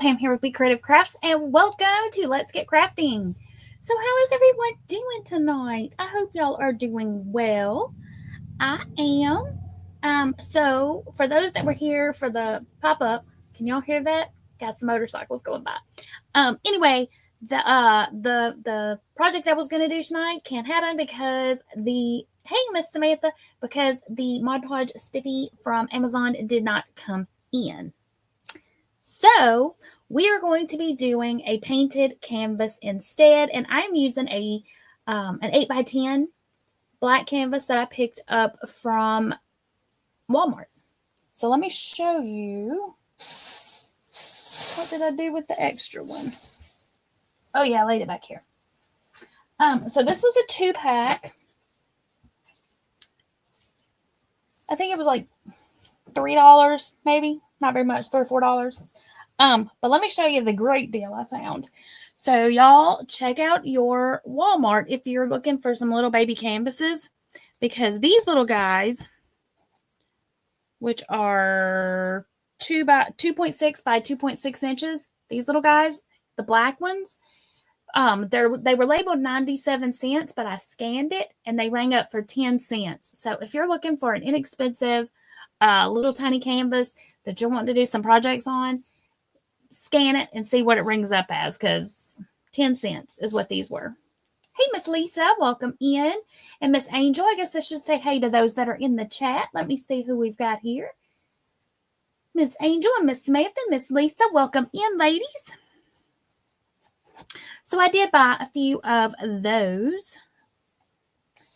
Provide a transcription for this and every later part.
Pam here with Be Creative Crafts, and welcome to Let's Get Crafting. So how is everyone doing tonight? I hope y'all are doing well. I am. So for those that were here for the pop-up, can y'all hear that? Got some motorcycles going by. Anyway, the project I was gonna do tonight can't happen because Miss Samantha, because the Mod Podge Stiffy from Amazon did not come in. So we are going to be doing a painted canvas instead, and I'm using an 8x10 black canvas that I picked up from Walmart. So let me show you. What did I do with the extra one? Oh yeah, I laid it back here. So this was a 2-pack. I think it was like $3, maybe. Not very much, $3 or $4. But let me show you the great deal I found. So y'all check out your Walmart if you're looking for some little baby canvases, because these little guys, which are 2.6 by 2.6 inches, these little guys, the black ones, they were labeled 97 cents, but I scanned it and they rang up for 10 cents. So if you're looking for an inexpensive little tiny canvas that you're wanting to do some projects on, scan it and see what it rings up as, because 10 cents is what these were. Hey, Miss Lisa, welcome in. And Miss Angel, I guess I should say hey to those that are in the chat. Let me see who we've got here. Miss Angel and Miss Samantha, Miss Lisa, welcome in, ladies. So I did buy a few of those.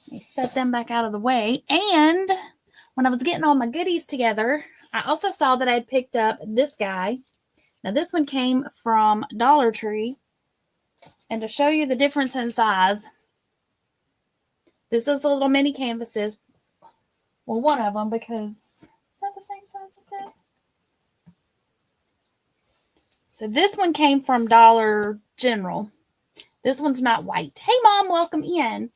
Let me set them back out of the way. And when I was getting all my goodies together, I also saw that I had picked up this guy. Now this one came from Dollar Tree. And to show you the difference in size, this is the little mini canvases. Well, one of them, because is that the same size as this? So this one came from Dollar General. This one's not white. Hey, Mom, welcome in.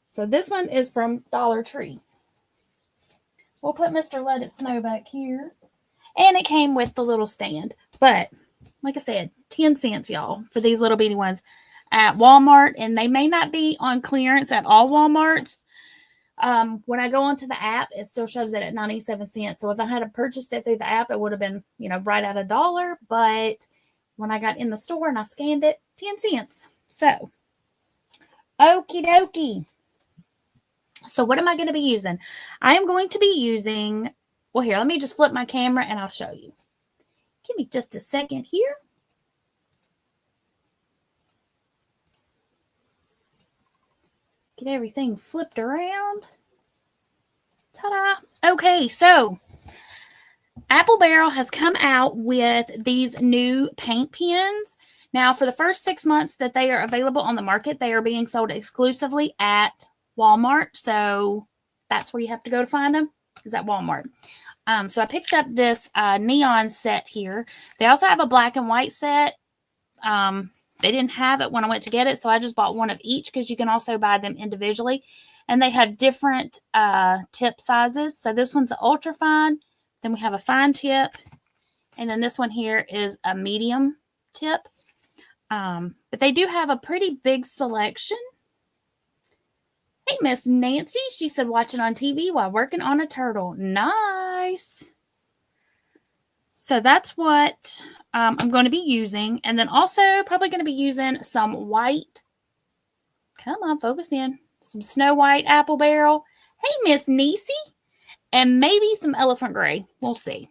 So this one is from Dollar Tree. We'll put Mr. Let It Snow back here. And it came with the little stand. But, like I said, 10 cents, y'all, for these little bitty ones at Walmart. And they may not be on clearance at all Walmarts. When I go onto the app, it still shows it at 97 cents. So if I had purchased it through the app, it would have been, right at $1. But when I got in the store and I scanned it, 10 cents. So, okie dokie. So what am I going to be using? I am going to be using, well, here, let me just flip my camera and I'll show you. Give me just a second here. Get everything flipped around. Ta-da! Okay, so Apple Barrel has come out with these new paint pens. Now, for the first 6 months that they are available on the market, they are being sold exclusively at Walmart. So that's where you have to go to find them, is at Walmart. So I picked up this neon set here. They also have a black and white set. They didn't have it when I went to get it, so I just bought one of each, because you can also buy them individually. And they have different tip sizes. So this one's an ultra fine. Then we have a fine tip. And then this one here is a medium tip. But they do have a pretty big selection. Hey, Miss Nancy. She said watching on TV while working on a turtle. Nice. So that's what I'm going to be using. And then also probably going to be using some white. Come on, focus in. Some Snow White Apple Barrel. Hey, Miss Niecy. And maybe some Elephant Gray. We'll see.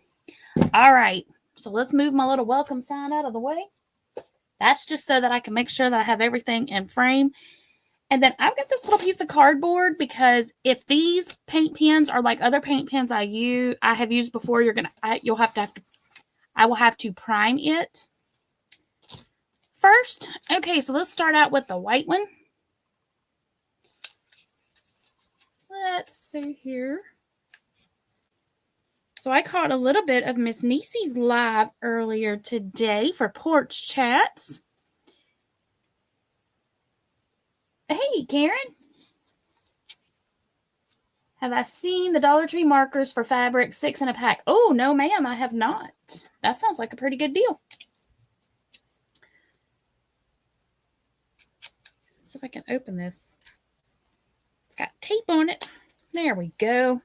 All right. So let's move my little welcome sign out of the way. That's just so that I can make sure that I have everything in frame. And then I've got this little piece of cardboard, because if these paint pens are like other paint pens I have used before, I will have to prime it first. Okay, so let's start out with the white one. Let's see here. So I caught a little bit of Miss Niecy's live earlier today for Porch Chats. Hey, Karen. Have I seen the Dollar Tree markers for fabric 6 in a pack? Oh, no, ma'am, I have not. that sounds like a pretty good deal. Let's see if I can open this. It's got tape on it. There we go.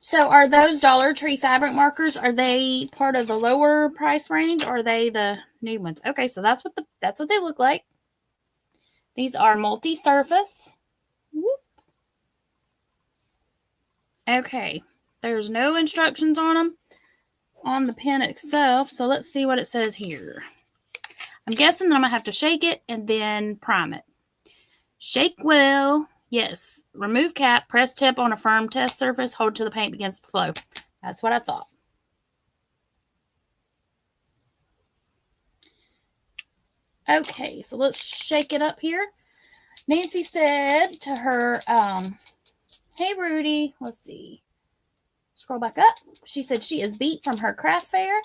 So are those Dollar Tree fabric markers, are they part of the lower price range, or are they the new ones? Okay, so that's what they look like. These are multi-surface. Okay, there's no instructions on them on the pen itself, so let's see what it says here. I'm guessing that I'm going to have to shake it and then prime it. Shake well. Yes. Remove cap. Press tip on a firm test surface. Hold till the paint begins to flow. That's what I thought. Okay, so let's shake it up here. Nancy said to her, hey, Rudy. Let's see. Scroll back up. She said she is beat from her craft fair.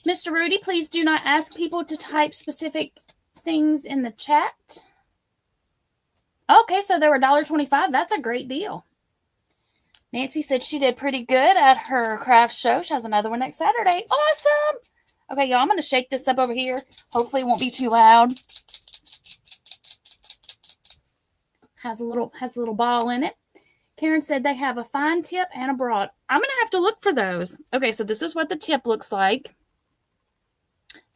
Mr. Rudy, please do not ask people to type specific things in the chat. Okay, so they were $1.25. That's a great deal. Nancy said she did pretty good at her craft show. She has another one next Saturday. Awesome. Okay, y'all, I'm going to shake this up over here. Hopefully it won't be too loud. Has a little ball in it. Karen said they have a fine tip and a broad. I'm going to have to look for those. Okay, so this is what the tip looks like.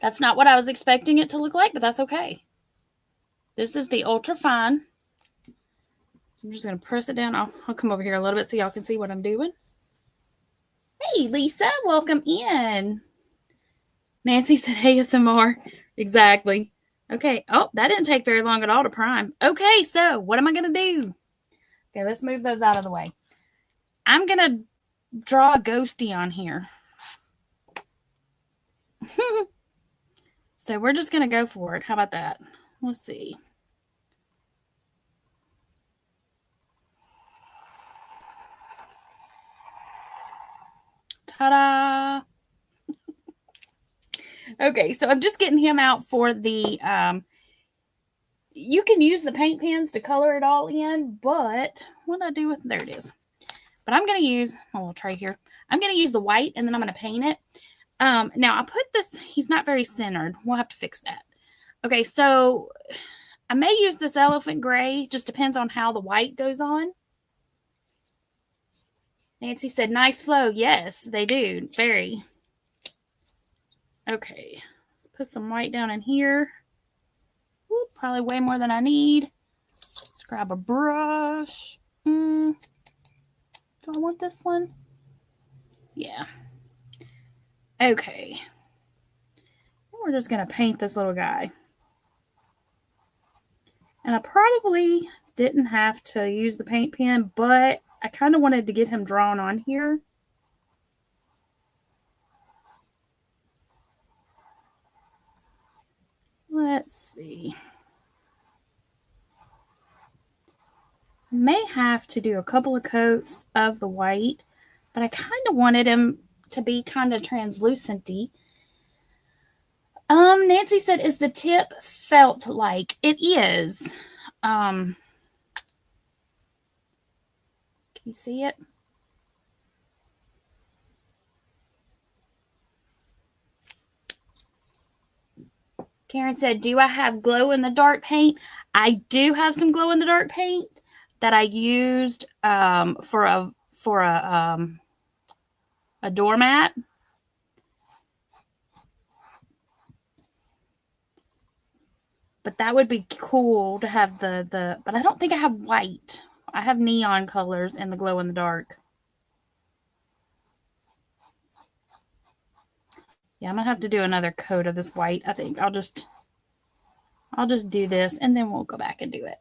That's not what I was expecting it to look like, but that's okay. This is the ultra fine. So I'm just going to press it down. I'll come over here a little bit so y'all can see what I'm doing. Hey, Lisa, welcome in. Nancy said ASMR. Exactly. Okay. Oh, that didn't take very long at all to prime. Okay, so what am I going to do? Okay, let's move those out of the way. I'm going to draw a ghosty on here. So we're just going to go for it. How about that? Let's see. Ta-da! Okay, so I'm just getting him out for the, you can use the paint pens to color it all in, but what do I do with, there it is. But I'm going to use, a little tray here. I'm going to use the white, and then I'm going to paint it. Now I put this, he's not very centered. We'll have to fix that. Okay, so I may use this elephant gray. Just depends on how the white goes on. Nancy said, nice flow. Yes, they do. Very. Okay, let's put some white down in here. Ooh, probably way more than I need. Let's grab a brush. Do I want this one? Yeah. Okay. We're just going to paint this little guy. And I probably didn't have to use the paint pen, but I kind of wanted to get him drawn on here. Let's see. I may have to do a couple of coats of the white, but I kind of wanted him to be kind of translucent-y. Nancy said, is the tip felt like? It is. Can you see it? Karen said, do I have glow-in-the-dark paint? I do have some glow-in-the-dark paint that I used for a doormat. But that would be cool to have the but I don't think I have white. I have neon colors and the glow in the dark. Yeah, I'm gonna have to do another coat of this white. I think I'll just do this and then we'll go back and do it.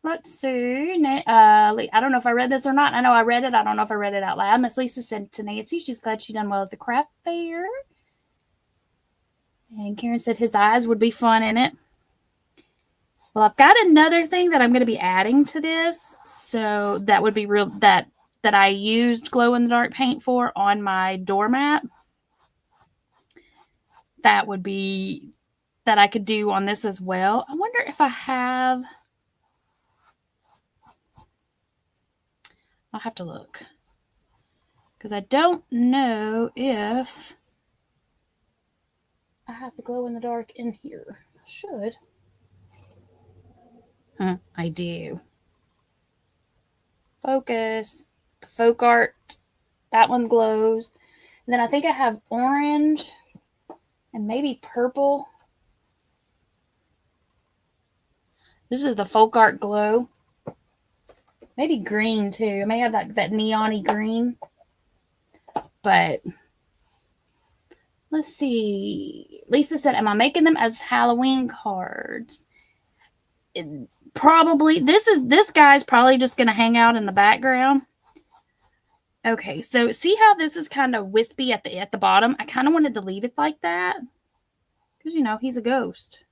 Let's see. I don't know if I read this or not. I know I read it. I don't know if I read it out loud. Miss Lisa said to Nancy, she's glad she done well at the craft fair. And Karen said his eyes would be fun in it. Well, I've got another thing that I'm going to be adding to this. So that would be real, that I used glow-in-the-dark paint for on my doormat. That would be, that I could do on this as well. I wonder if I have, I'll have to look. Because I don't know if I have the glow in the dark in here. I should. I do. Focus. The folk art. That one glows. And then I think I have orange and maybe purple. This is the folk art glow. Maybe green too. I may have that neon-y green. But let's see. Lisa said, am I making them as Halloween cards? Probably. This guy's probably just going to hang out in the background. Okay, so see how this is kind of wispy at the bottom? I kind of wanted to leave it like that. Because, you know, he's a ghost.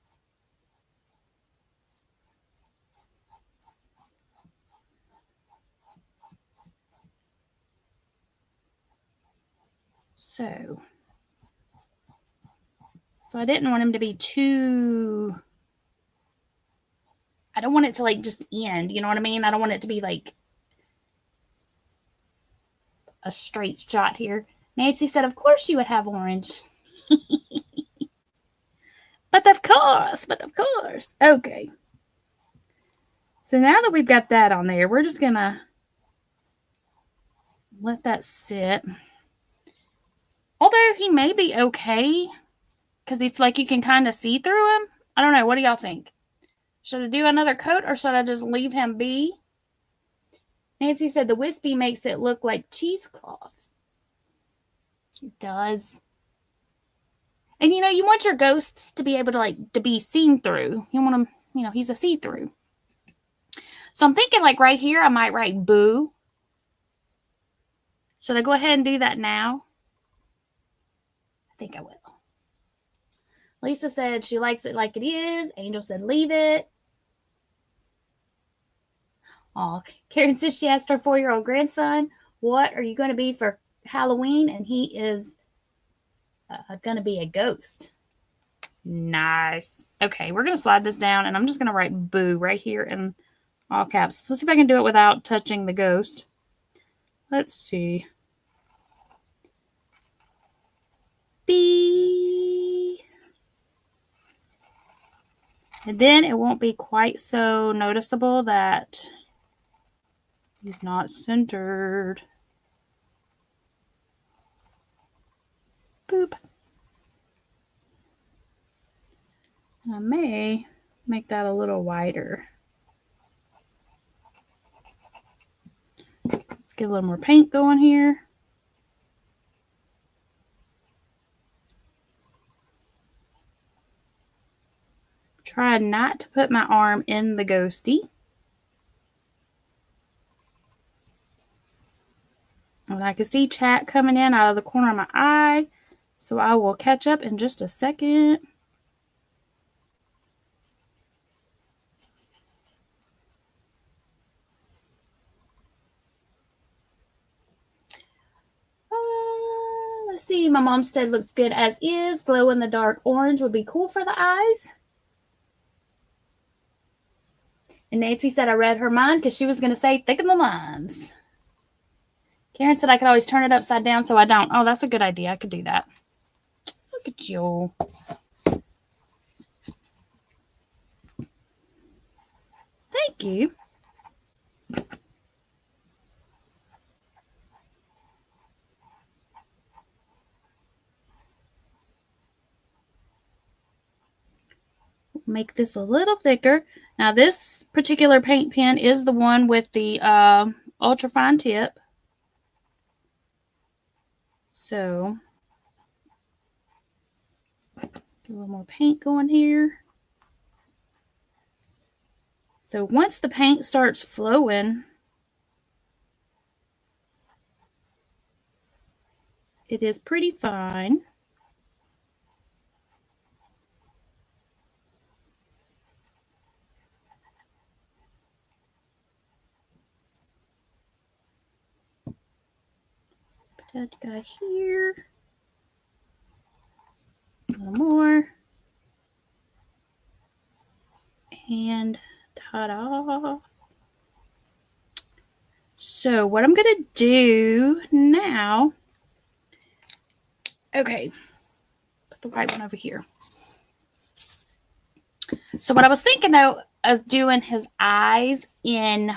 So I didn't want him to be too... I don't want it to, like, just end. You know what I mean? I don't want it to be, like, a straight shot here. Nancy said, of course you would have orange. But of course. Okay. So now that we've got that on there, we're just going to let that sit. Although he may be okay, because it's like you can kind of see through him. I don't know. What do y'all think? Should I do another coat or should I just leave him be? Nancy said the wispy makes it look like cheesecloth. It does. And, you know, you want your ghosts to be able to be seen through. You want him, you know, he's a see-through. So I'm thinking like right here, I might write boo. Should I go ahead and do that now? I think I will. Lisa said she likes it like it is. Angel said leave it. Aw, Karen says she asked her 4-year-old grandson, what are you going to be for Halloween? And he is going to be a ghost. Nice. Okay, we're going to slide this down, and I'm just going to write boo right here in all caps. Let's see if I can do it without touching the ghost. Let's see. B. And then it won't be quite so noticeable that he's not centered. Boop. I may make that a little wider. Let's get a little more paint going here. Try not to put my arm in the ghosty. And I can see chat coming in out of the corner of my eye, so I will catch up in just a second. Let's see. My mom said looks good as is. Glow in the dark orange would be cool for the eyes. And Nancy said I read her mind because she was going to say thicken the lines. Karen said I could always turn it upside down so I don't. Oh, that's a good idea. I could do that. Look at you. Thank you. Make this a little thicker. Now this particular paint pen is the one with the ultra fine tip. So get a little more paint going here. So once the paint starts flowing, it is pretty fine. Put that guy here. A little more. And ta-da. So what I'm going to do now, okay, put the white one over here. So what I was thinking though is doing his eyes in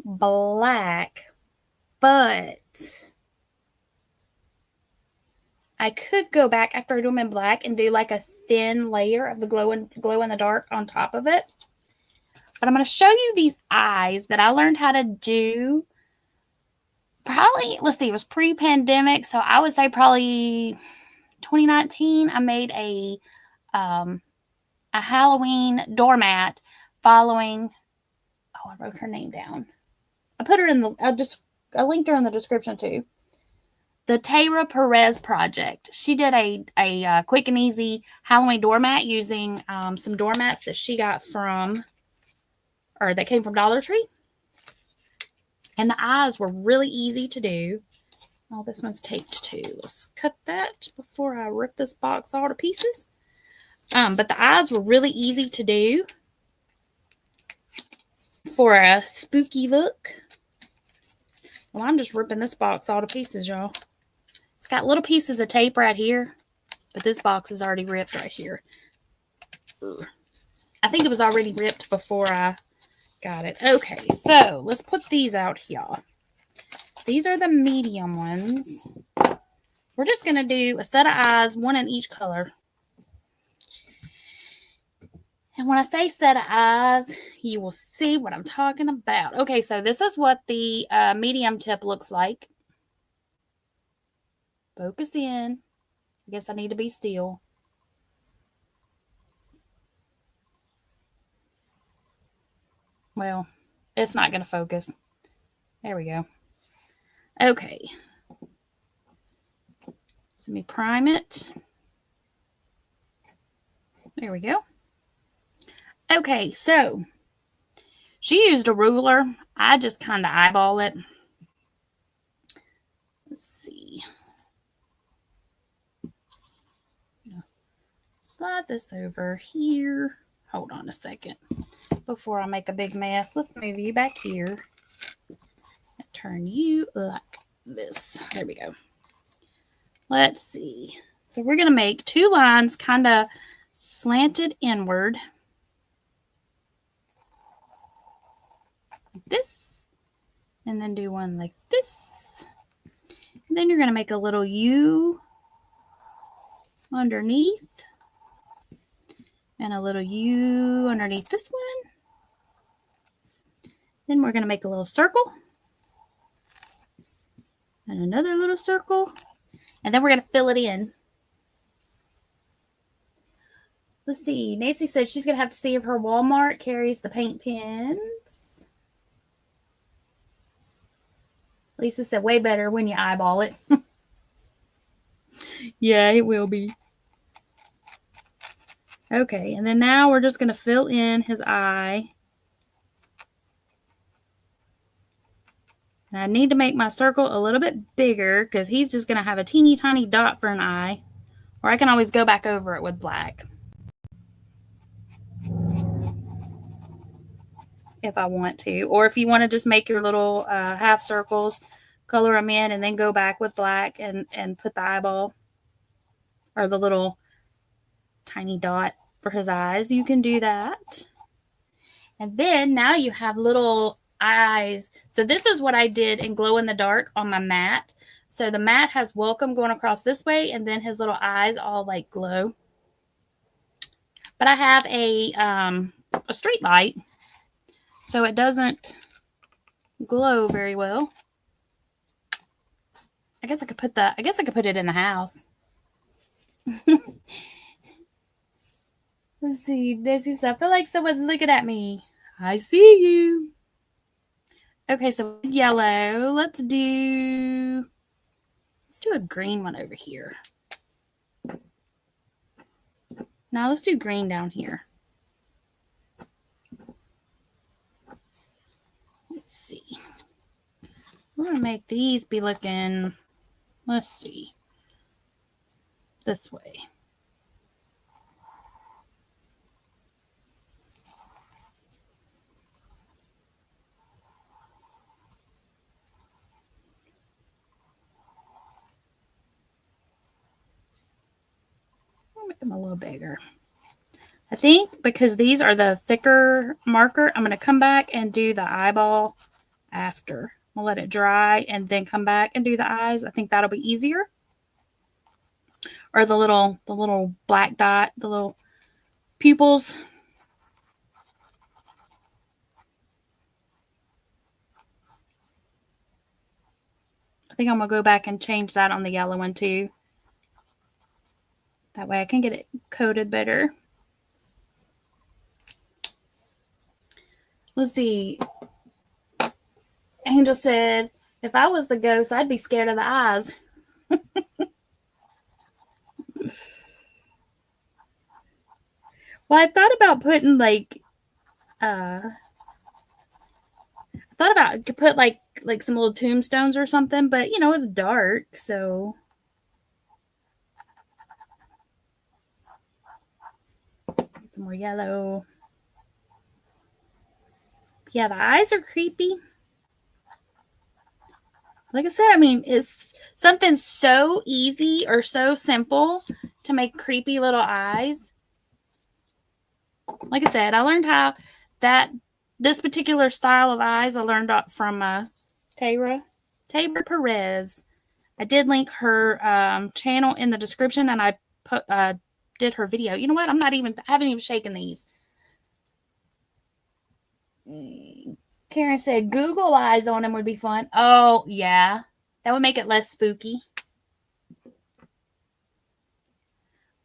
black, but I could go back after I do them in black and do like a thin layer of the glow in the dark on top of it. But I'm going to show you these eyes that I learned how to do. Probably, let's see, it was pre-pandemic, so I would say probably 2019. I made a Halloween doormat following. Oh, I wrote her name down. I put her in the. I linked her in the description too. The Tara Perez project. She did a quick and easy Halloween doormat using some doormats that she got from, or that came from Dollar Tree. And the eyes were really easy to do. Oh, this one's taped too. Let's cut that before I rip this box all to pieces. But the eyes were really easy to do for a spooky look. Well, I'm just ripping this box all to pieces, y'all. It's got little pieces of tape right here, but this box is already ripped right here. Ugh. I think it was already ripped before I got it. Okay, so let's put these out here. These are the medium ones. We're just going to do a set of eyes, one in each color. And when I say set of eyes, you will see what I'm talking about. Okay, so this is what the medium tip looks like. Focus in. I guess I need to be still. Well, it's not going to focus. There we go. Okay. So let me prime it. There we go. Okay, so she used a ruler. I just kind of eyeball it. Let's see. Slide this over here. Hold on a second before I make a big mess. Let's move you back here and turn you like this. There we go. Let's see. So we're going to make two lines kind of slanted inward. Like this. And then do one like this. And then you're going to make a little U underneath. And a little U underneath this one. Then we're going to make a little circle. And another little circle. And then we're going to fill it in. Let's see. Nancy said she's going to have to see if her Walmart carries the paint pens. Lisa said way better when you eyeball it. Yeah, it will be. Okay, and then now we're just going to fill in his eye. And I need to make my circle a little bit bigger because he's just going to have a teeny tiny dot for an eye. Or I can always go back over it with black if I want to. Or if you want to just make your little half circles, color them in, and then go back with black and put the eyeball or the little tiny dot for his eyes, you can do that. And then now you have little eyes. So this is what I did in glow in the dark on my mat. So the mat has welcome going across this way, and then his little eyes all like glow. But I have a street light, so it doesn't glow very well. I guess I could put it in the house. Let's see. Daisy said, I feel like someone's looking at me. I see you. Okay, so yellow. Let's do a green one over here. Now let's do green down here. Let's see. We're going to make these be looking, let's see, this way. Make them a little bigger. I think because these are the thicker marker, I'm going to come back and do the eyeball after. I'll let it dry and then come back and do the eyes. I think that'll be easier. Or the little black dot, the little pupils. I think I'm going to go back and change that on the yellow one too. That way I can get it coated better. Let's see. Angel said, if I was the ghost, I'd be scared of the eyes. Well, I thought about putting like, I thought about put like some little tombstones or something, but you know, it's dark, so. Some more yellow. Yeah, the eyes are creepy. Like I said, I mean, it's something so easy or so simple to make creepy little eyes. Like I said, I learned how this particular style of eyes I learned from Tayra Perez. I did link her channel in the description, and I did her video. You know what? I haven't even shaken these. Karen said Google eyes on them would be fun. Oh, yeah. That would make it less spooky.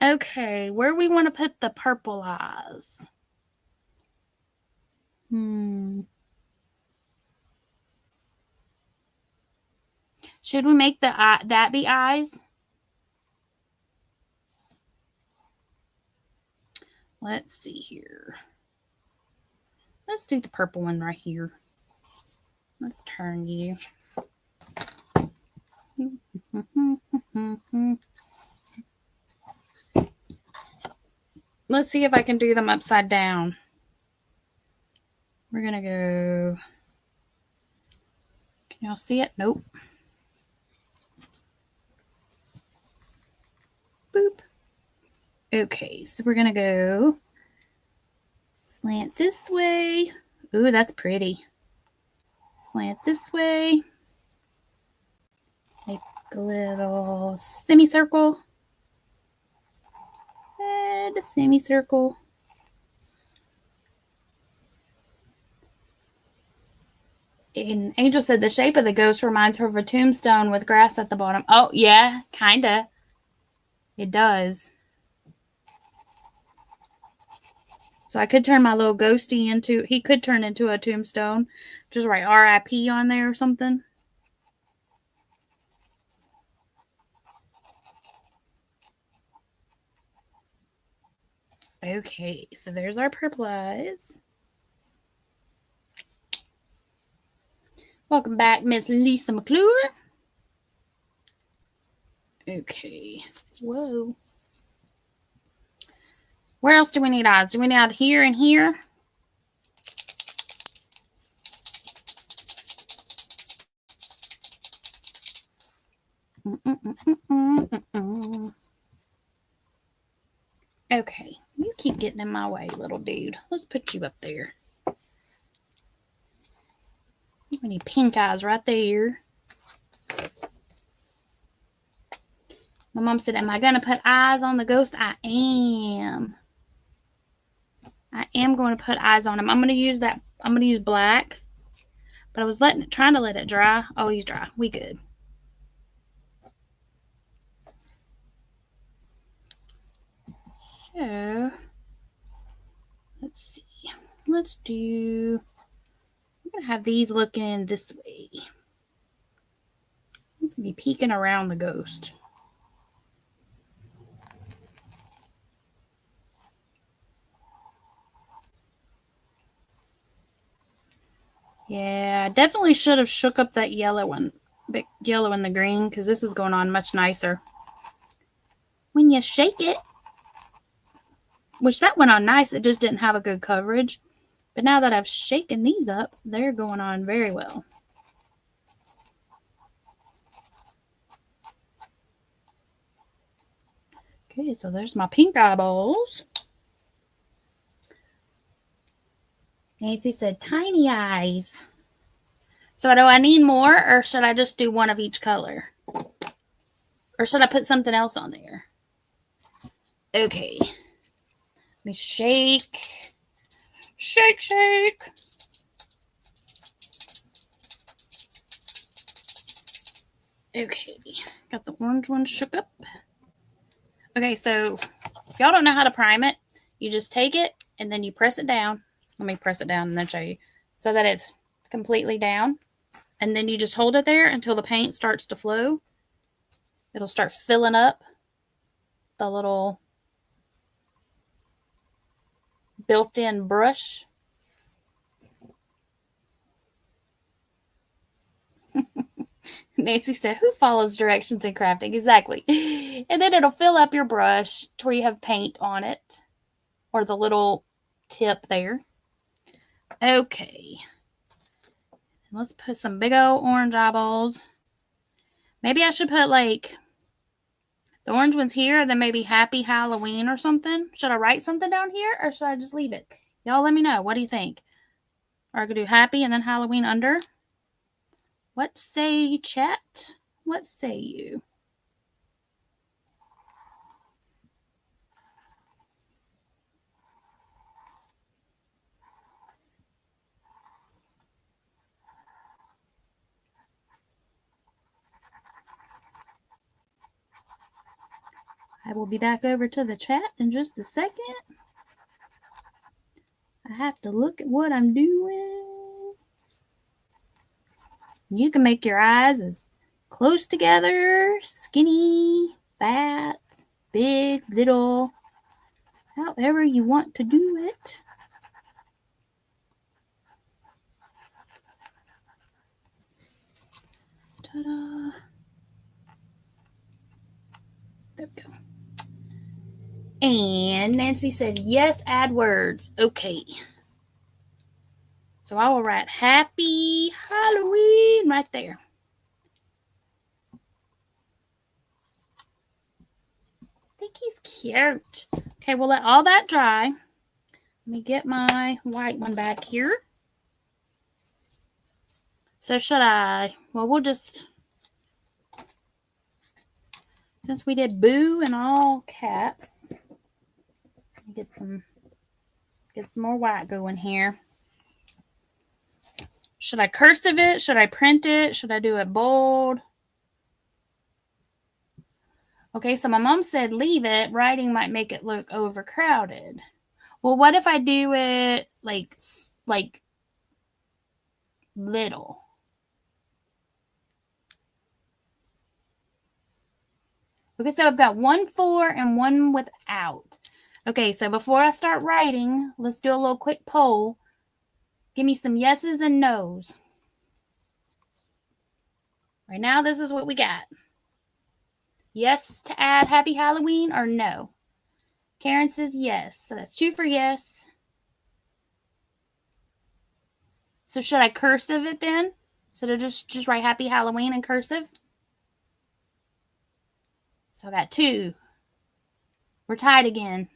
Okay, where we want to put the purple eyes? Should we make that be eyes? Let's see here. Let's do the purple one right here. Let's turn you. Let's see if I can do them upside down. We're going to go. Can y'all see it? Nope. Boop. Okay, so we're going to go slant this way. Ooh, that's pretty. Slant this way. Make a little semicircle. And a semicircle. And Angel said the shape of the ghost reminds her of a tombstone with grass at the bottom. Oh, yeah, kind of. It does. So I could turn my little ghosty into, he could turn into a tombstone. Just write RIP on there or something. Okay, so there's our purple eyes. Welcome back, Miss Lisa McClure. Okay. Whoa. Where else do we need eyes? Do we need here and here? Okay. You keep getting in my way, little dude. Let's put you up there. We need pink eyes right there. My mom said, am I going to put eyes on the ghost? I am. I am going to put eyes on him. I'm going to use that. I'm going to use black. But I was trying to let it dry. Oh, he's dry. We good. So, let's see. Let's do, I'm going to have these looking this way. He's going to be peeking around the ghost. Yeah, I definitely should have shook up that yellow one. Big yellow and the green, because this is going on much nicer. When you shake it, which that went on nice, it just didn't have a good coverage. But now that I've shaken these up, they're going on very well. Okay, so there's my pink eyeballs. Nancy said tiny eyes. So do I need more, or should I just do one of each color? Or should I put something else on there? Okay. Let me shake. Shake, shake. Okay. Got the orange one shook up. Okay, so if y'all don't know how to prime it, you just take it and then you press it down. Let me press it down and then show you. So that it's completely down. And then you just hold it there until the paint starts to flow. It'll start filling up the little built-in brush. Nancy said, who follows directions in crafting? Exactly. And then it'll fill up your brush to where you have paint on it. Or the little tip there. Okay. Let's put some big old orange eyeballs. Maybe I should put like the orange ones here, then maybe Happy Halloween or something. Should I write something down here or should I just leave it? Y'all let me know. What do you think? Or I could do Happy and then Halloween under. What say, chat? What say you? I will be back over to the chat in just a second. I have to look at what I'm doing. You can make your eyes as close together, skinny, fat, big, little, however you want to do it. Ta-da. There we go. And Nancy said, yes, add words. Okay. So I will write Happy Halloween right there. I think he's cute. Okay, we'll let all that dry. Let me get my white one back here. So should I? Well, we'll just, since we did boo in all caps, get some more white going here. Should I cursive it? Should I print it? Should I do it bold? Okay, so my mom said leave it. Writing might make it look overcrowded. Well, what if I do it like little? Okay, so I've got one for and one without. Okay, so before I start writing, let's do a little quick poll. Give me some yeses and nos. Right now, this is what we got. Yes to add Happy Halloween or no? Karen says yes. So that's 2 for yes. So should I cursive it then? So to just write Happy Halloween in cursive? So I got 2. We're tied again.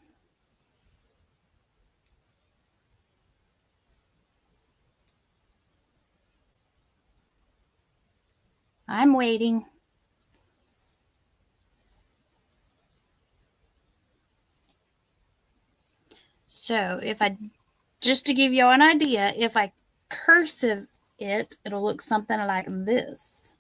I'm waiting. So if I, just to give you an idea, if I cursive it, it'll look something like this.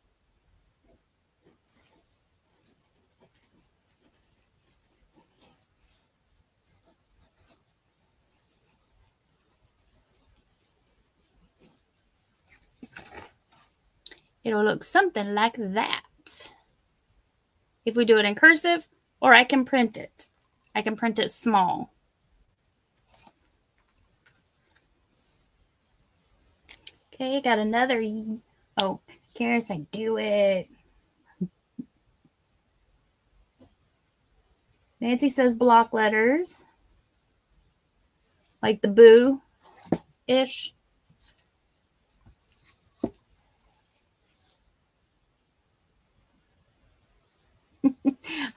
It'll look something like that. If we do it in cursive, or I can print it. I can print it small. Okay, got another. Oh, Karen said, do it. Nancy says block letters. Like the boo-ish.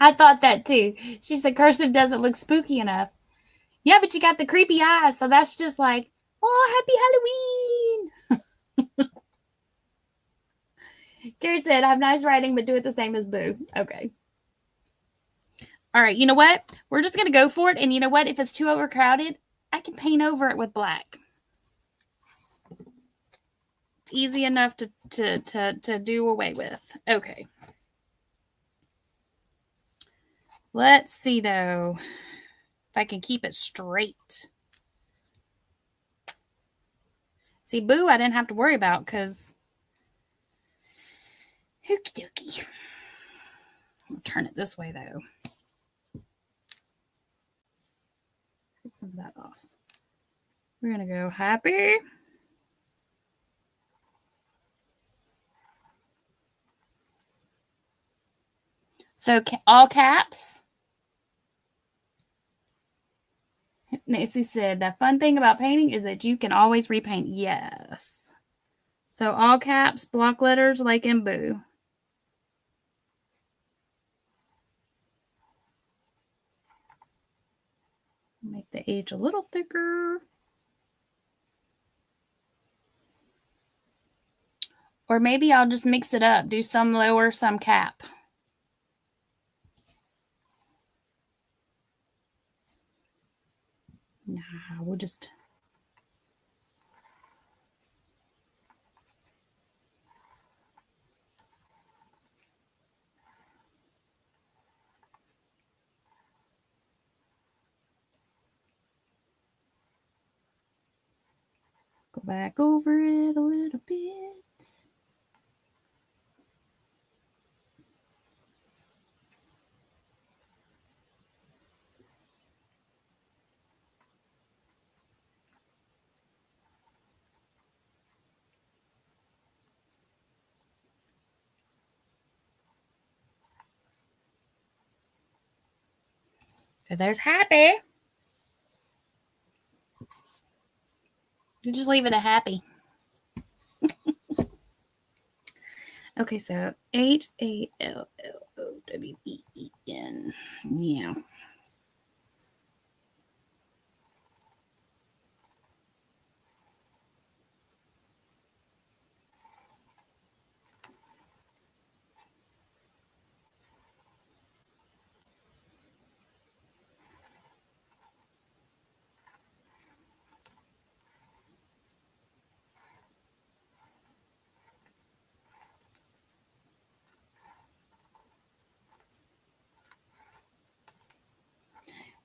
I thought that too. She said cursive doesn't look spooky enough. Yeah, but you got the creepy eyes, so that's just like, oh, happy Halloween. Gary said, have nice writing, but do it the same as Boo. Okay. All right, you know what? We're just going to go for it. And you know what? If it's too overcrowded, I can paint over it with black. It's easy enough to do away with. Okay. Let's see, though, if I can keep it straight. See, Boo, I didn't have to worry about because... Hooky dookie. I'll turn it this way, though. Get some of that off. We're going to go happy. So all caps. Nancy said, the fun thing about painting is that you can always repaint. Yes. So all caps, block letters like in Boo. Make the H a little thicker. Or maybe I'll just mix it up. Do some lower, some cap. Nah, we'll just... Go back over it a little bit. So there's happy. You just leave it a happy. Okay, so HALLOWEN. Yeah.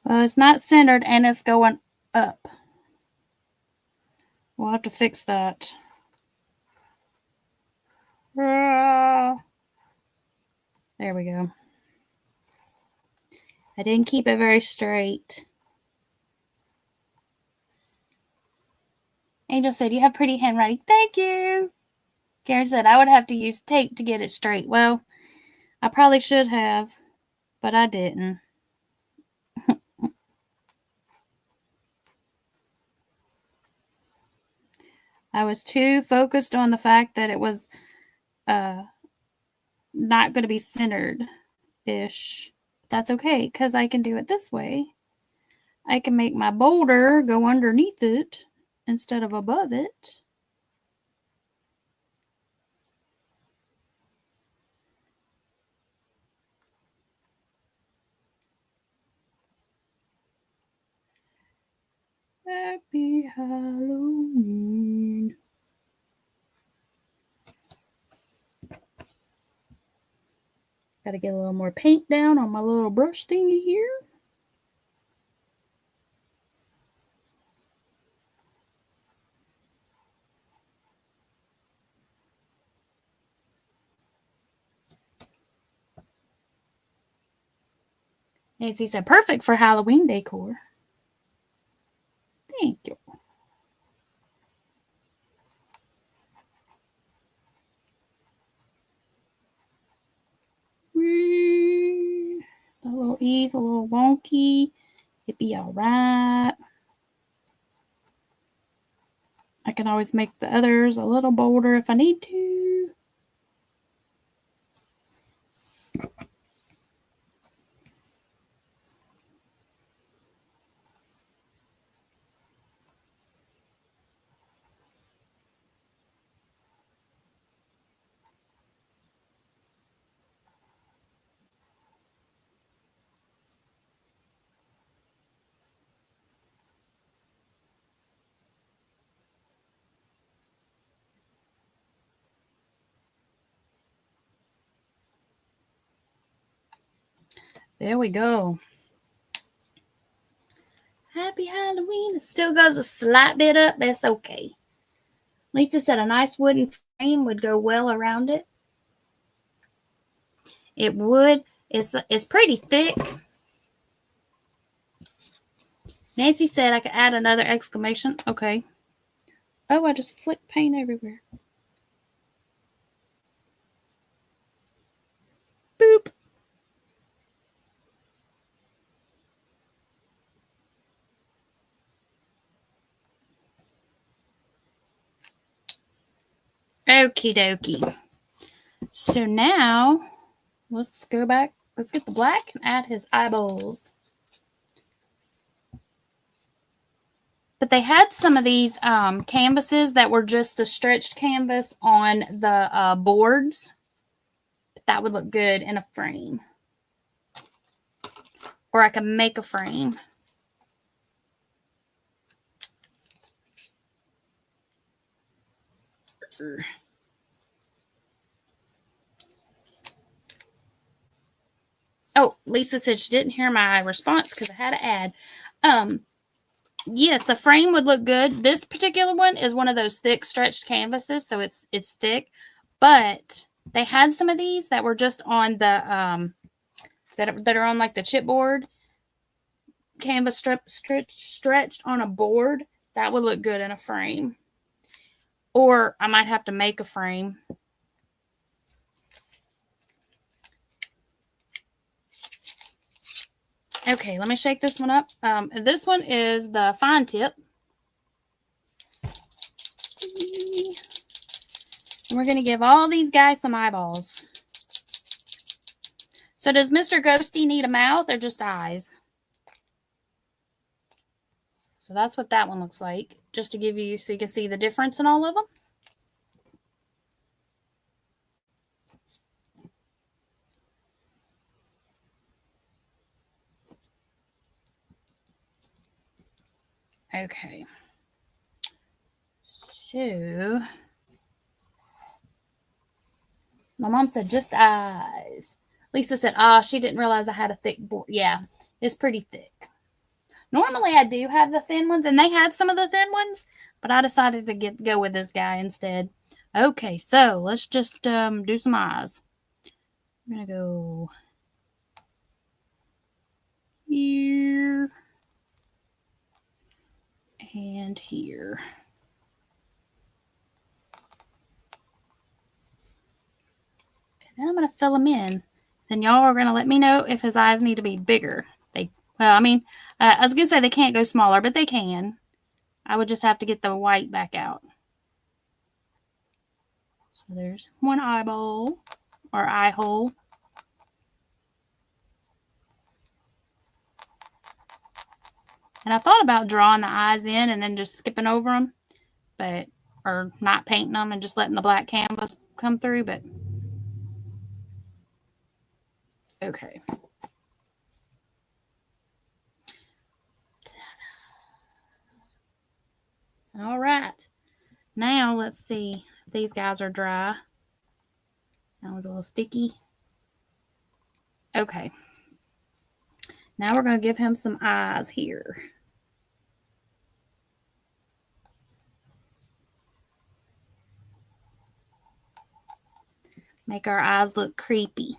Well, it's not centered and it's going up. We'll have to fix that. There we go. I didn't keep it very straight. Angel said, you have pretty handwriting. Thank you. Karen said, I would have to use tape to get it straight. Well, I probably should have, but I didn't. I was too focused on the fact that it was not going to be centered-ish. That's okay, because I can do it this way. I can make my boulder go underneath it instead of above it. Happy Halloween. Got to get a little more paint down on my little brush thingy here. Nancy said, perfect for Halloween decor. Thank you. The little E's a little wonky. It'd be all right. I can always make the others a little bolder if I need to. There we go. Happy Halloween. It still goes a slight bit up. That's okay. Lisa said a nice wooden frame would go well around it. It would. It's pretty thick. Nancy said I could add another exclamation. Okay. Oh, I just flicked paint everywhere. Boop. Okie dokie. So now, let's go back. Let's get the black and add his eyeballs. But they had some of these canvases that were just the stretched canvas on the boards. That would look good in a frame. Or I can make a frame. Oh, Lisa said she didn't hear my response because I had to add. Yes, a frame would look good. This particular one is one of those thick stretched canvases, so it's thick. But they had some of these that were just on the that are on like the chipboard canvas stretched on a board. That would look good in a frame. Or I might have to make a frame. Okay, let me shake this one up. This one is the fine tip. And we're going to give all these guys some eyeballs. So does Mr. Ghosty need a mouth or just eyes? So that's what that one looks like. Just to give you, so you can see the difference in all of them. Okay. So, my mom said just eyes. Lisa said, she didn't realize I had a thick board. Yeah, it's pretty thick. Normally, I do have the thin ones, and they had some of the thin ones, but I decided to go with this guy instead. Okay, so let's just do some eyes. I'm going to go here and here. And then I'm going to fill them in. Then y'all are going to let me know if his eyes need to be bigger. Well, I mean, I was going to say they can't go smaller, but they can. I would just have to get the white back out. So there's one eyeball or eye hole. And I thought about drawing the eyes in and then just skipping over them, or not painting them and just letting the black canvas come through, but okay. All right. Now let's see if these guys are dry. That one's a little sticky. Okay. Now we're going to give him some eyes here. Make our eyes look creepy.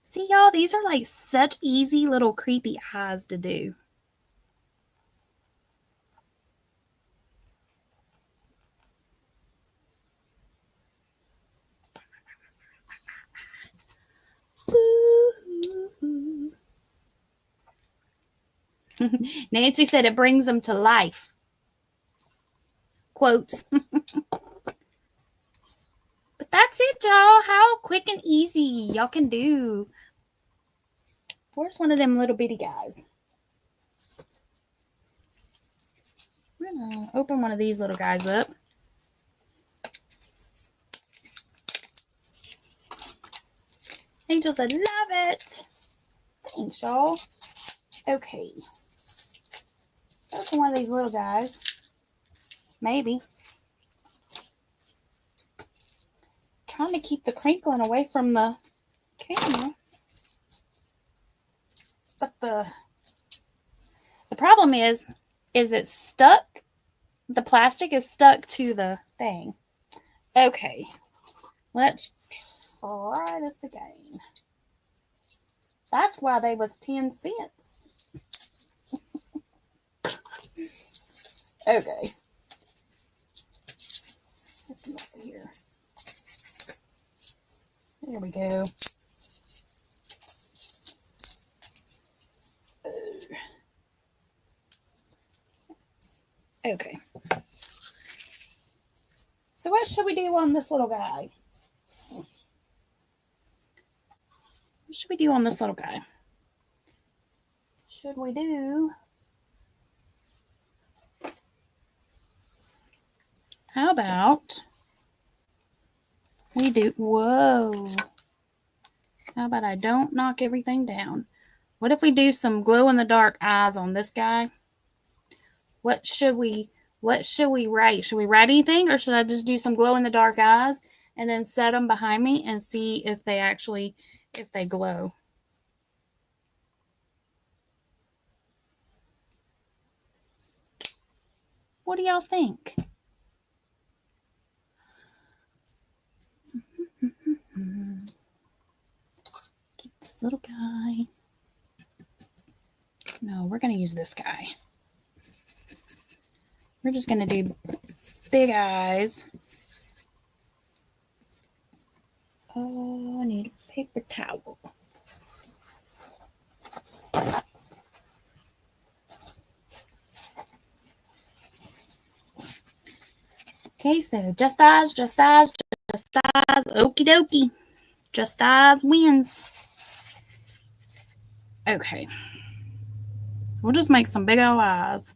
See, y'all, these are like such easy little creepy eyes to do. Nancy said it brings them to life. Quotes. But But that's it, y'all. How quick and easy y'all can do. Where's one of them little bitty guys? We're going to open one of these little guys up. Angel said, love it. Thanks, y'all. Okay. Open one of these little guys. Maybe. Trying to keep the crinkling away from the camera. But the problem is it's stuck. The plastic is stuck to the thing. Okay. Let's try this again. That's why they was 10 cents. Okay. Get them over here. There we go. Okay. So what should we do on this little guy? What should we do on this little guy? Should we do... How about we do... Whoa. How about I don't knock everything down? What if we do some glow-in-the-dark eyes on this guy? What should we write? Should we write anything, or should I just do some glow-in-the-dark eyes and then set them behind me and see if they glow? What do y'all think? Get this little guy. No, we're going to use this guy. We're just going to do big eyes. Oh, I need a paper towel. Okay, so just eyes. Okie dokie. Just eyes wins. Okay. So we'll just make some big old eyes.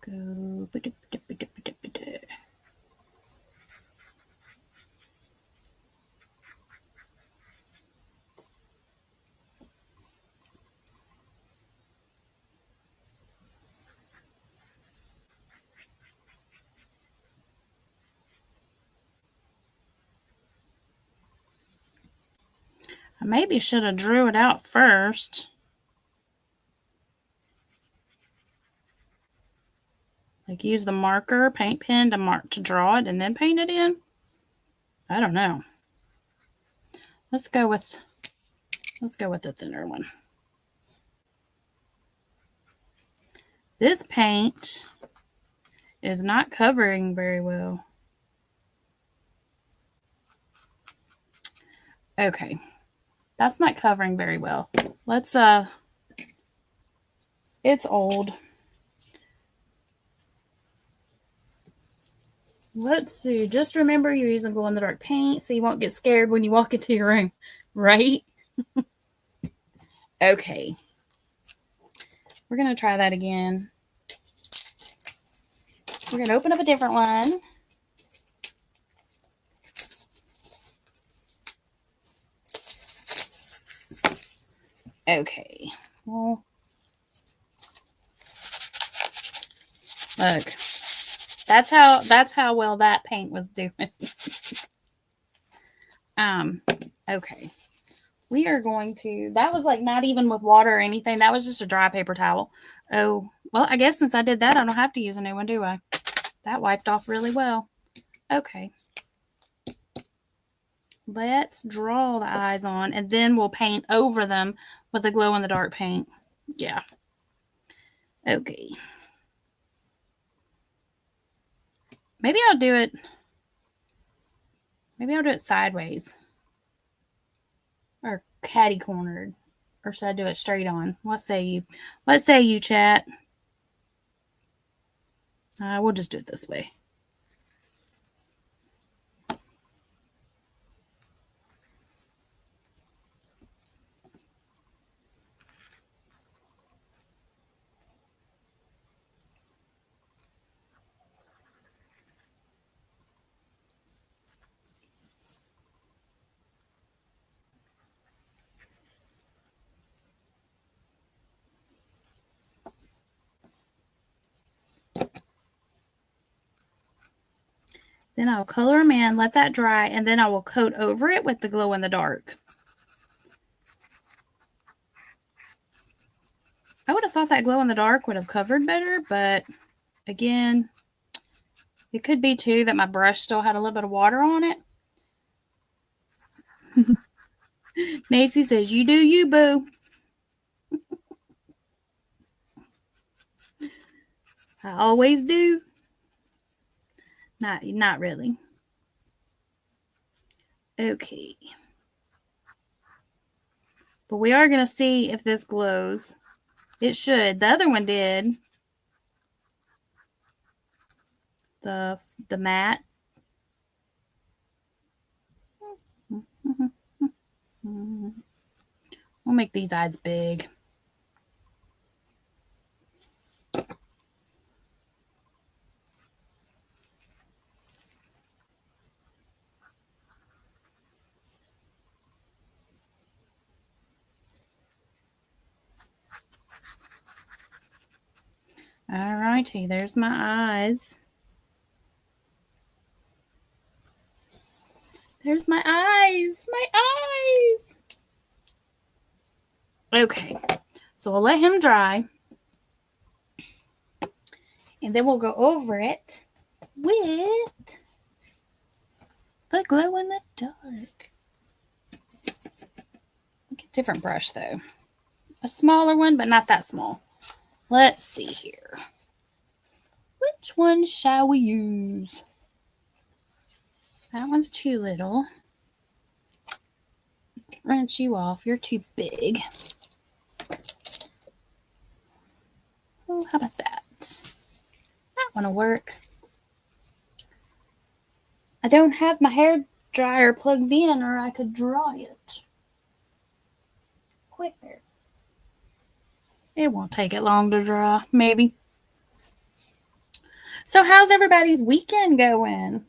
Go. I maybe should have drew it out first. Like use the marker, paint pen to draw it and then paint it in. I don't know. Let's go with the thinner one. This paint is not covering very well. Okay. That's not covering very well. Let's it's old. Let's see. Just remember you're using glow-in-the-dark paint so you won't get scared when you walk into your room, right? Okay. We're going to try that again. We're going to open up a different one. Okay. Well, look. That's how well that paint was doing. Okay. We are going to, that was like not even with water or anything. That was just a dry paper towel. Oh, well, I guess since I did that, I don't have to use a new one, do I? That wiped off really well. Okay. Let's draw the eyes on, and then we'll paint over them with the glow-in-the-dark paint. Yeah. Okay. Maybe I'll do it sideways. Or catty-cornered. Or should I do it straight on? What say you? What say you, chat? We'll just do it this way. Then I'll color them in, let that dry, and then I will coat over it with the glow in the dark. I would have thought that glow in the dark would have covered better, but again, it could be too that my brush still had a little bit of water on it. Nancy says, "You do you, boo." I always do. Not really. Okay. But we are going to see if this glows. It should. The other one did. The matte. We'll make these eyes big. All righty, there's my eyes. There's my eyes. My eyes. Okay, so we'll let him dry. And then we'll go over it with the glow in the dark. Get a different brush though. A smaller one, but not that small. Let's see here. Which one shall we use? That one's too little. Wrench you off. You're too big. Oh, how about that? That one will work. I don't have my hair dryer plugged in, or I could dry it quicker. It won't take it long to dry, maybe. So how's everybody's weekend going?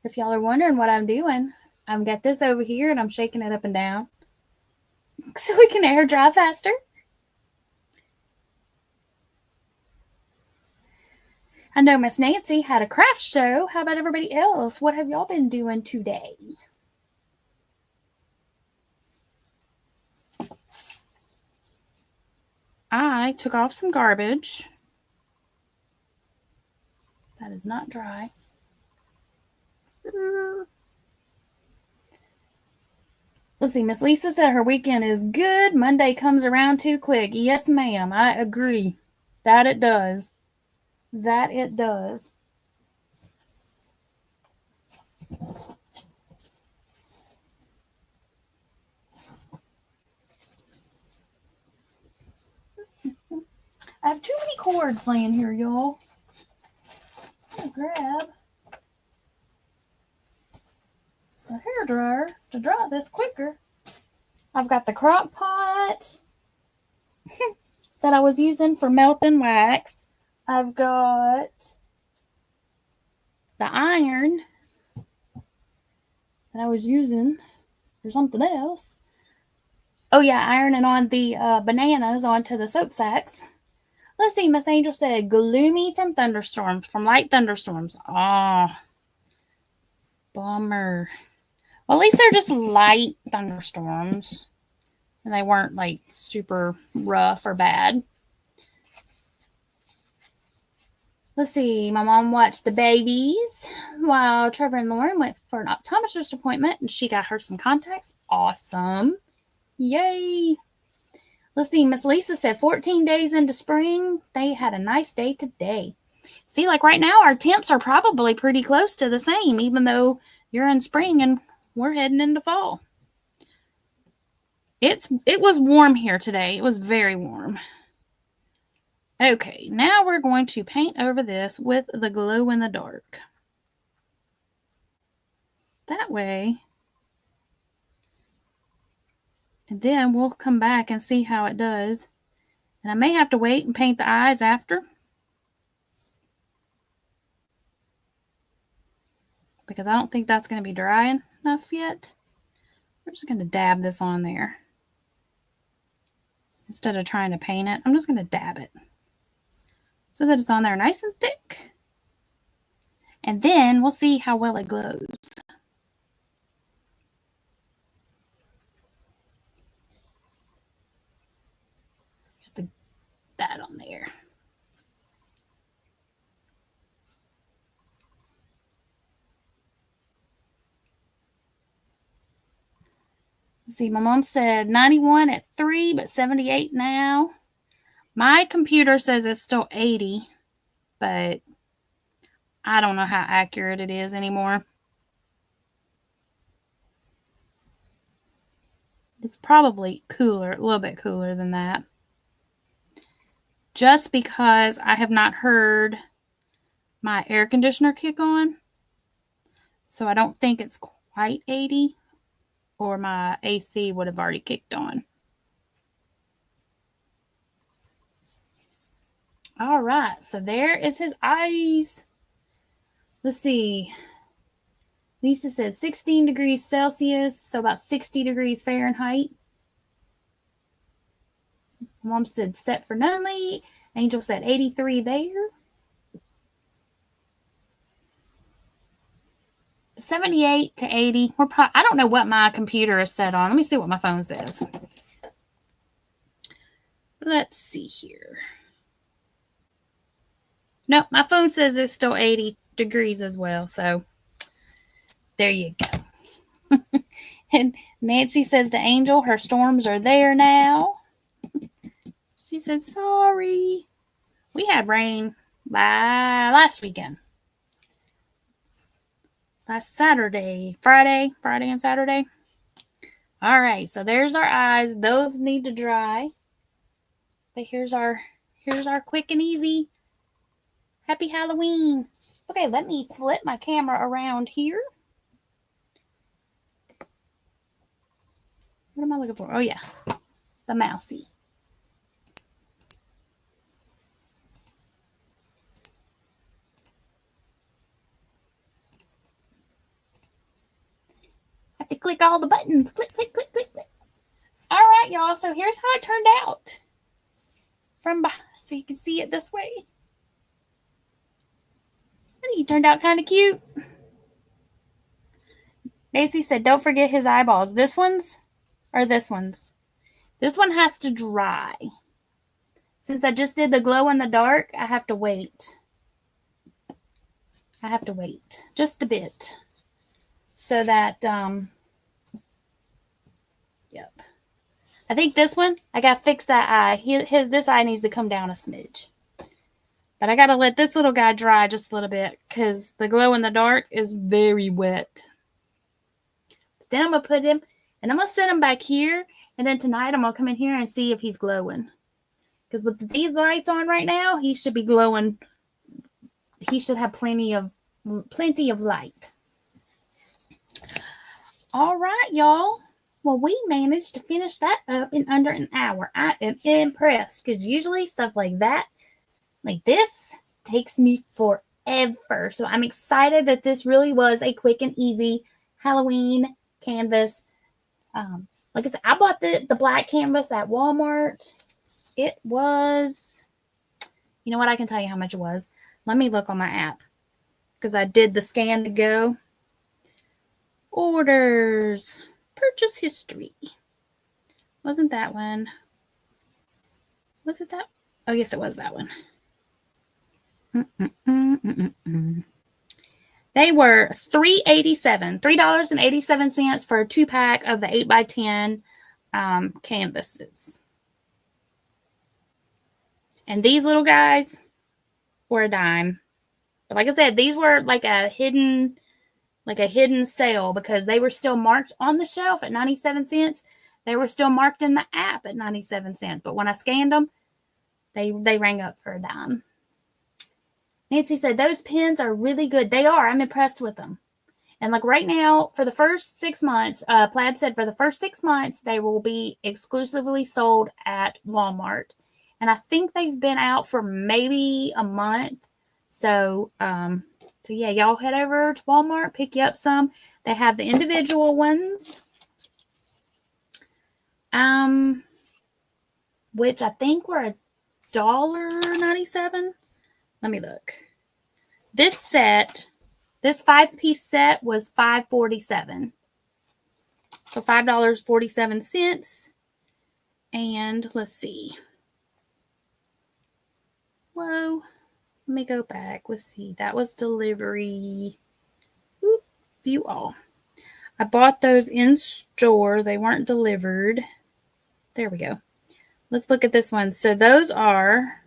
If y'all are wondering what I'm doing, I've got this over here and I'm shaking it up and down so we can air dry faster. I know Miss Nancy had a craft show. How about everybody else? What have y'all been doing today? I took off some garbage. That is not dry. Let's see. Miss Lisa said her weekend is good. Monday comes around too quick. Yes, ma'am. I agree. That it does. That it does. I have too many cords laying here, y'all. I'm gonna grab a hair dryer to dry this quicker. I've got the crock pot that I was using for melting wax. I've got the iron that I was using for something else. Oh yeah, ironing on the bananas onto the soap sacks. Let's see, Miss Angel said gloomy from thunderstorms, from light thunderstorms. Oh, bummer. Well, at least they're just light thunderstorms. And they weren't like super rough or bad. Let's see. My mom watched the babies while Trevor and Lauren went for an optometrist appointment. And she got her some contacts. Awesome. Yay. Let's see. Miss Lisa said 14 days into spring. They had a nice day today. See, like right now, our temps are probably pretty close to the same, even though you're in spring and we're heading into fall. It was warm here today. It was very warm. Okay, now we're going to paint over this with the glow in the dark. That way, and then we'll come back and see how it does. And I may have to wait and paint the eyes after, because I don't think that's going to be dry enough yet. We're just going to dab this on there. Instead of trying to paint it, I'm just going to dab it so that it's on there nice and thick. And then we'll see how well it glows. Get that on there. Let's see, my mom said 91 at 3, but 78 now. My computer says it's still 80, but I don't know how accurate it is anymore. It's probably cooler, a little bit cooler than that. Just because I have not heard my air conditioner kick on. So I don't think it's quite 80, or my AC would have already kicked on. All right, so there is his eyes. Let's see. Lisa said 16 degrees Celsius, so about 60 degrees Fahrenheit. Mom said set for Nunley. Angel said 83 there. 78 to 80. I don't know what my computer is set on. Let me see what my phone says. Let's see here. Nope, my phone says it's still 80 degrees as well. So there you go. And Nancy says to Angel, her storms are there now. She said, sorry. We had rain last weekend. Last Saturday, Friday and Saturday. All right, so there's our eyes. Those need to dry. But here's our quick and easy Happy Halloween. Okay, let me flip my camera around here. What am I looking for? Oh, yeah, the mousey. Have to click all the buttons. Click, click, click, click, click. All right, y'all. So here's how it turned out. From behind, so you can see it this way. I think he turned out kind of cute. Daisy said, don't forget his eyeballs. This one's or this one's? This one has to dry. Since I just did the glow in the dark, I have to wait. I have to wait just a bit so that, yep. I think this one, I got to fix that eye. This eye needs to come down a smidge. But I got to let this little guy dry just a little bit because the glow in the dark is very wet. But then I'm going to put him, and I'm going to set him back here. And then tonight I'm going to come in here and see if he's glowing. Because with these lights on right now, he should be glowing. He should have plenty of light. All right, y'all. Well, we managed to finish that up in under an hour. I am impressed because usually stuff like that, like this, takes me forever. So I'm excited that this really was a quick and easy Halloween canvas. Like I said, I bought the black canvas at Walmart. It was, you know what? I can tell you how much it was. Let me look on my app because I did the scan to go. Orders. Purchase history. Wasn't that one? Was it that? Oh, yes, it was that one. They were $3.87 for a 2-pack of the 8x10 canvases. And these little guys were a dime. But like I said, these were like a hidden sale because they were still marked on the shelf at 97 cents. They were still marked in the app at 97 cents. But when I scanned them, They rang up for a dime. Nancy said, those pens are really good. They are. I'm impressed with them. And like right now, for the first 6 months, Plaid said for the first 6 months, they will be exclusively sold at Walmart. And I think they've been out for maybe a month. So yeah, y'all head over to Walmart, pick you up some. They have the individual ones, which I think were $1.97. Let me look. This set, this 5-piece set was $5.47. So $5.47. And let's see. Whoa. Let me go back. Let's see. That was delivery. Oop, view all. I bought those in store. They weren't delivered. There we go. Let's look at this one. So those are,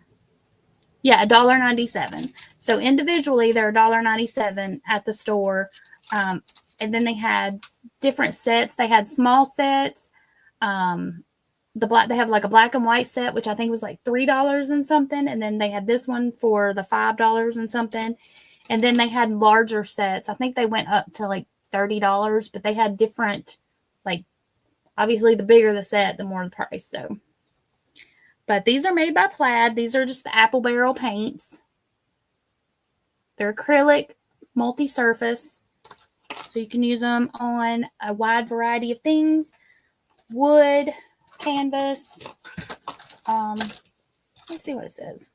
yeah, $1.97. So individually, they're $1.97 at the store. And then they had different sets. They had small sets. They have like a black and white set, which I think was like $3 and something. And then they had this one for the $5 and something. And then they had larger sets. I think they went up to like $30, but they had different, like, obviously the bigger the set, the more the price. So, but these are made by Plaid. These are just the apple barrel paints. They're acrylic, multi-surface. So you can use them on a wide variety of things. Wood, canvas. Let's see what it says.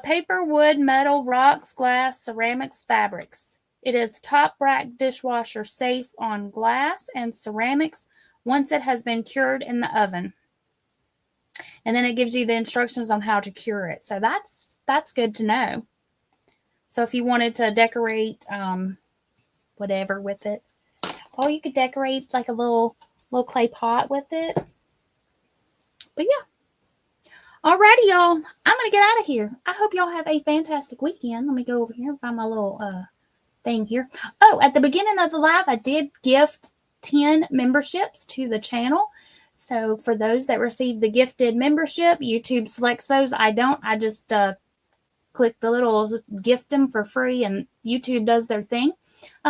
Paper, wood, metal, rocks, glass, ceramics, fabrics. It is top rack dishwasher safe on glass and ceramics once it has been cured in the oven. And then it gives you the instructions on how to cure it. So that's good to know. So if you wanted to decorate whatever with it, oh, you could decorate like a little clay pot with it. But yeah. Alrighty, y'all. I'm going to get out of here. I hope y'all have a fantastic weekend. Let me go over here and find my little thing here. Oh, at the beginning of the live, I did gift 10 memberships to the channel. So for those that receive the gifted membership, YouTube selects those. I don't. I just click the little gift them for free, and YouTube does their thing.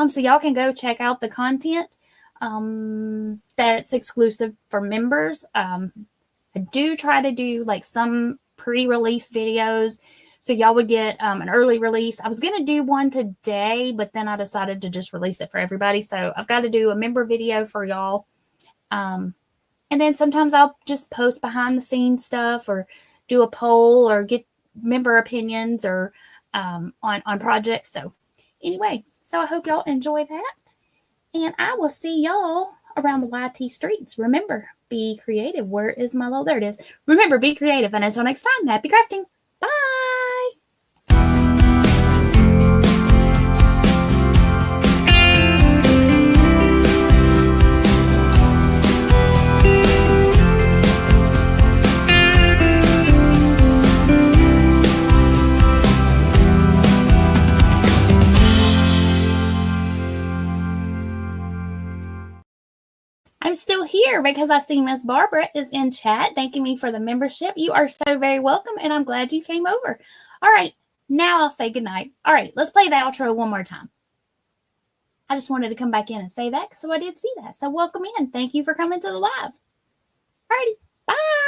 So y'all can go check out the content that's exclusive for members. I do try to do like some pre-release videos, so y'all would get an early release. I was going to do one today, but then I decided to just release it for everybody. So I've got to do a member video for y'all. And then sometimes I'll just post behind the scenes stuff or do a poll or get member opinions or on projects. So anyway, so I hope y'all enjoy that. And I will see y'all around the YT streets. Remember, be creative. Where is my little? There it is. Remember, be creative. And until next time, happy crafting. Bye. I'm still here because I see Miss Barbara is in chat thanking me for the membership. You are so very welcome, and I'm glad you came over. All right, now I'll say goodnight. All right, let's play the outro one more time. I just wanted to come back in and say that, so I did see that. So welcome in. Thank you for coming to the live. All righty, bye.